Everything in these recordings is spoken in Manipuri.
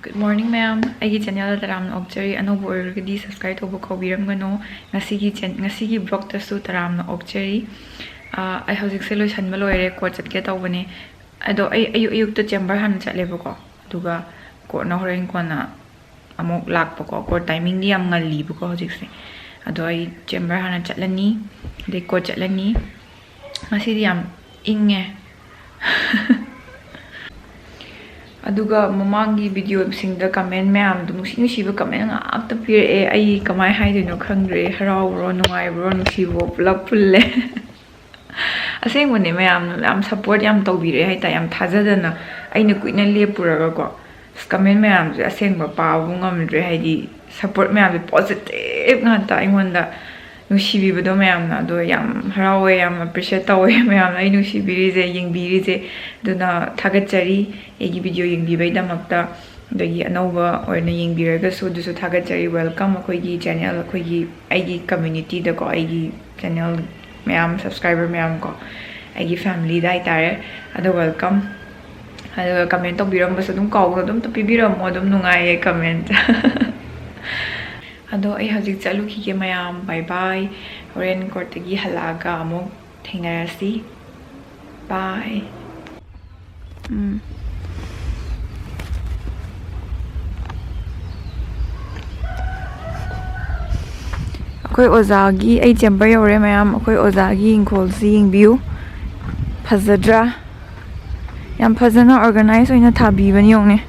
Good morning, ma'am. Aigi channel taram na okchari anobu oirgadi subscribe tobo kaubiramgano. Ngasigi blog tasu taram na okchari. I hojik se loisanba loire court chatke tawbane. Ado ayuk to chamber han chatlebako. Aduga court na horen kona amok lakpako court timing di am ngalli bako hojik se. Ado ai chamber han chatlani, de court chatlani. Ngasidi am inge. Aduga mamangi video singda comment ma'am du nusiba comment nga apta pire ai kamai haidino khangre harawro nuaibro nusibo pulap pulle aseng mone ma'am am support yam tawbire haita yam thajadana aina kuina lepuraga ko comment ma'am aseng ba pabu ngamdre haidi support ma'am positive ngata ingonda nusibido ma'am na do yam harawe yam appreciate tawe ma'am ai nusibirize yengbirize duna thagachari egi video yengbibai damakta dagi anova or na yengbiraga so dusu thagachari welcome akhoi channel akhoi aigi community da ko aigi channel ma'am subscriber ma'am ko aigi family dai tare ado welcome ado comment to biram basu dum kaw dum to pibiram mo dum nungai comment ado ai hajik chalu ki ke mayam bye bye horen kortegi halaga amok thengarasi bye akhoi ozagi ai chamber yore mayam akhoi ozagi ingkhol si yengbiu phajadra yam phajana organize oina thabi bani yongne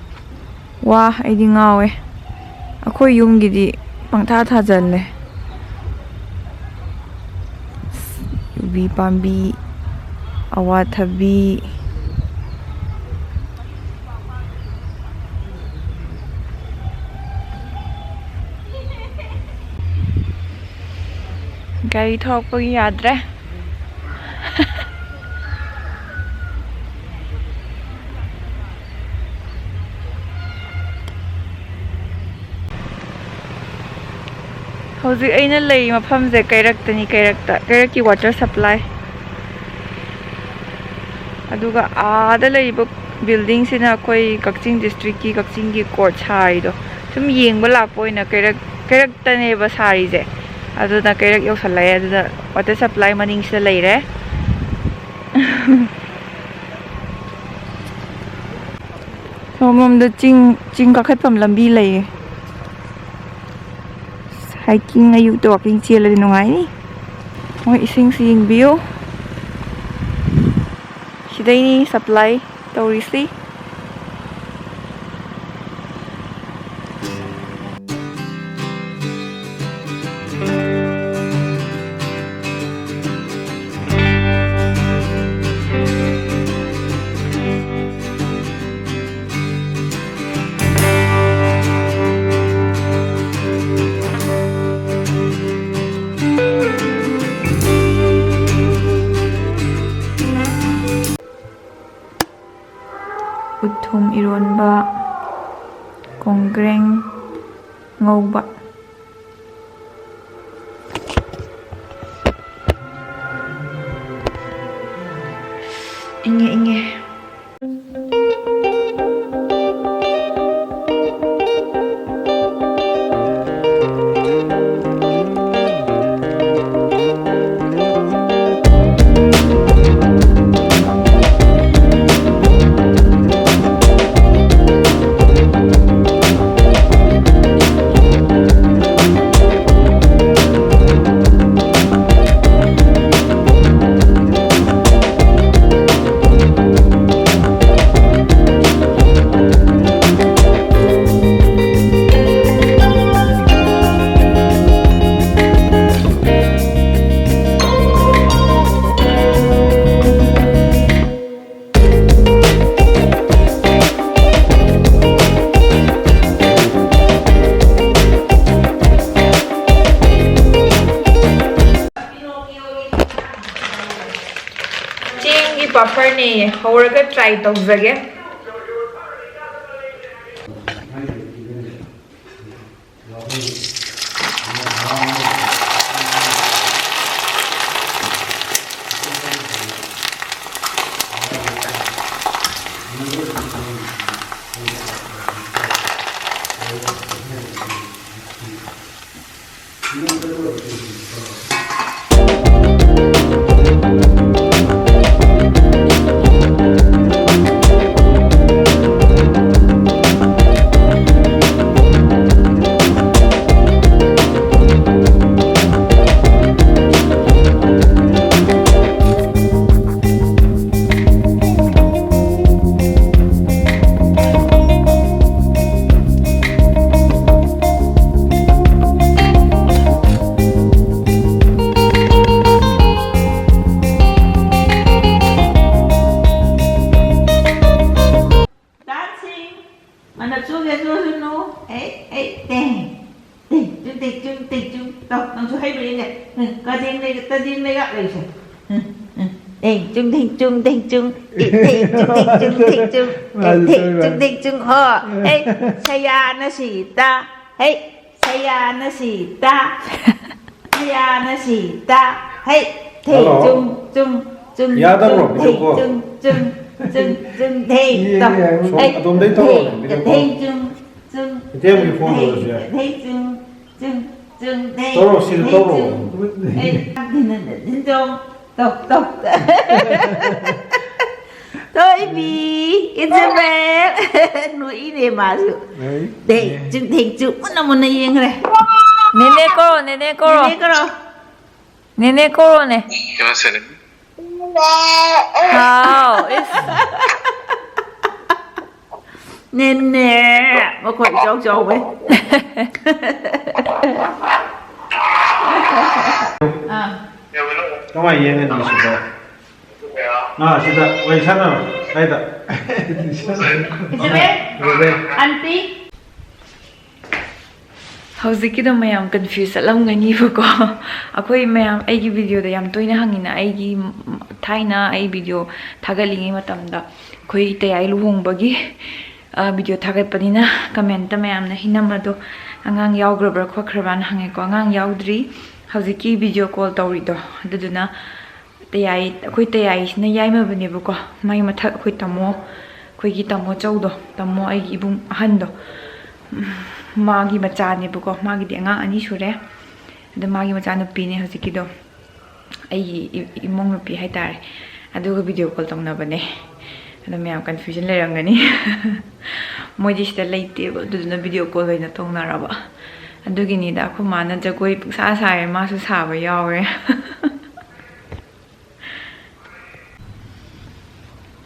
wa ai di ngawe akhoi yumgi di pangtha thajalle ubi pambi awathabi gari thokpagi yadre hojik aina lei mafam je kairakki water supply aduga aada leiba building sina koi kakching district ki kakching ki court sai do sum yengba lakpo ina kairak tane ba sari je aduda kairak yosalai aduda water supply maning sida leire somomda ching kakhatpam lambi lei hiking ayuk to walking chela di nungai ni oi ising sing bio sidai ni supply tourist uthum ironba kongreng ngauba inge buffer ne hawraga try tawjage chung thình chung thình chung thình chung thình chung thình chung thình thình chung ho hey saya na si ta hey saya na si ta saya na si ta hey thình chung chung chung thình chung chung chung chung thình tập hey thình chung chung thình chung chung chung thình Toro, si toro. hey thình chung Tục Thôi vì Isabel nuôi đi mà sự để chừng thỉnh chừng một này yên rồi Nene koro, nene koro. Nene koro ne. How is nè mà khỏi cháu vậy Kamu yang ini sudah. Nah, sudah. Wei sana, đây tak. Isabel auntie Hꯧzikkido mayam confuse salamganibako akhoi mayam aigi video da yam toina hangina aigi thaina ai video thagalingi matamda khoi tayai luhongbagi video thagatpanina comment ta mayam na hinamado angang yawgrabra khokraban hangeko angang yawdri Howzikki video call tawrido aduduna tayai akhoi tayai na yaima banebako mai mathak akhoi tamo khoigi tamo chawdo tamo ai ibung ahando magi machane buko magi de nga ani sure de magi machane pine hojikkido ai imong nupi haitare aduga video call tongna bane ado me am confusion lerangani moji sta leite aduna video call hoina tongna raba adugini da khu mana jagoi sa sa ma su sa ba yawe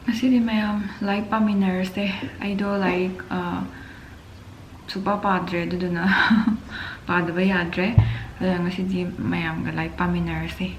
asidi me am like paminers de I do like Suba padre duduna padaba yadre ngasi mayam ga like paminarsi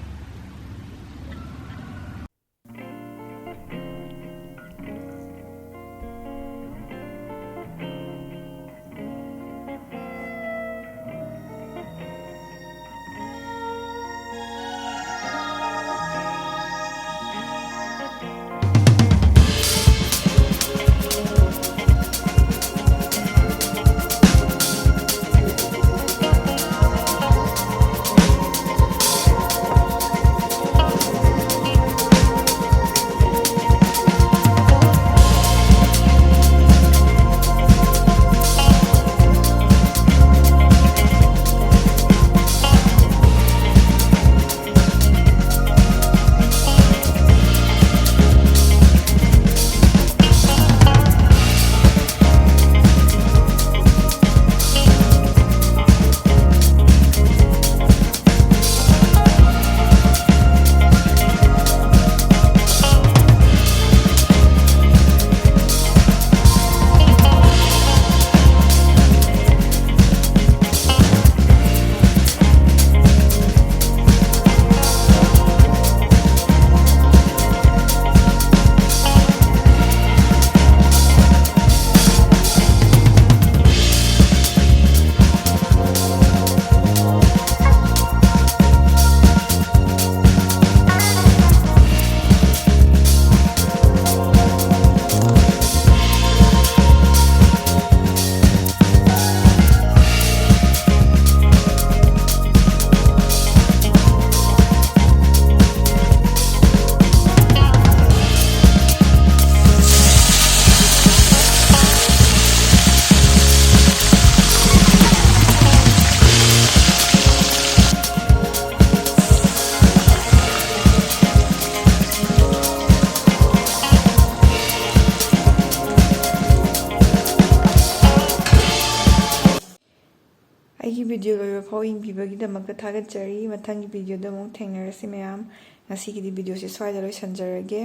video ꯂꯣꯏꯕ ꯐꯥꯎ ꯌꯦꯡꯕꯤꯕꯒꯤꯗꯃꯛꯇ ꯊꯥꯒꯠꯆꯔꯤ ꯃꯊꯪꯒꯤ ꯚꯤꯗꯤꯑꯣꯗ ꯑꯃꯨꯛ ꯊꯦꯡꯅꯔꯁꯤ ꯃꯌꯥꯝ ꯉꯁꯤꯒꯤꯗꯤ ꯚꯤꯗꯤꯑꯣꯁꯦ ꯁ꯭ꯋꯥꯏꯗ ꯂꯣꯏꯁꯤꯟꯖꯔꯒꯦ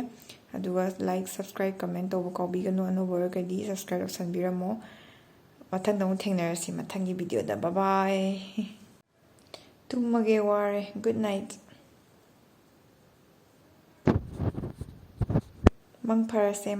ꯑꯗꯨꯒ ꯂꯥꯏꯛ ꯁꯕꯁꯀ꯭ꯔꯥꯏꯕ ꯀꯃꯦꯟ ꯇꯧꯕ ꯀꯥꯎꯕꯤꯒꯅꯨ ꯑꯅꯧꯕ ꯑꯣꯏꯔꯒꯗꯤ ꯁꯕꯁꯀ꯭ꯔꯥꯏꯕ ꯇꯧꯁꯟꯕꯤꯔꯝꯃꯣ ꯃꯊꯪꯗ ꯑꯃꯨꯛ ꯊꯦꯡꯅꯔꯁꯤ ꯃꯊꯪꯒꯤ ꯚꯤꯗꯤꯑꯣꯗ ꯕꯥꯏ ꯇꯨꯝꯃꯒꯦ ꯋꯥꯔꯦ ꯒꯨꯗ ꯅꯥꯏꯠ ꯃꯪ ꯐꯔꯁꯦ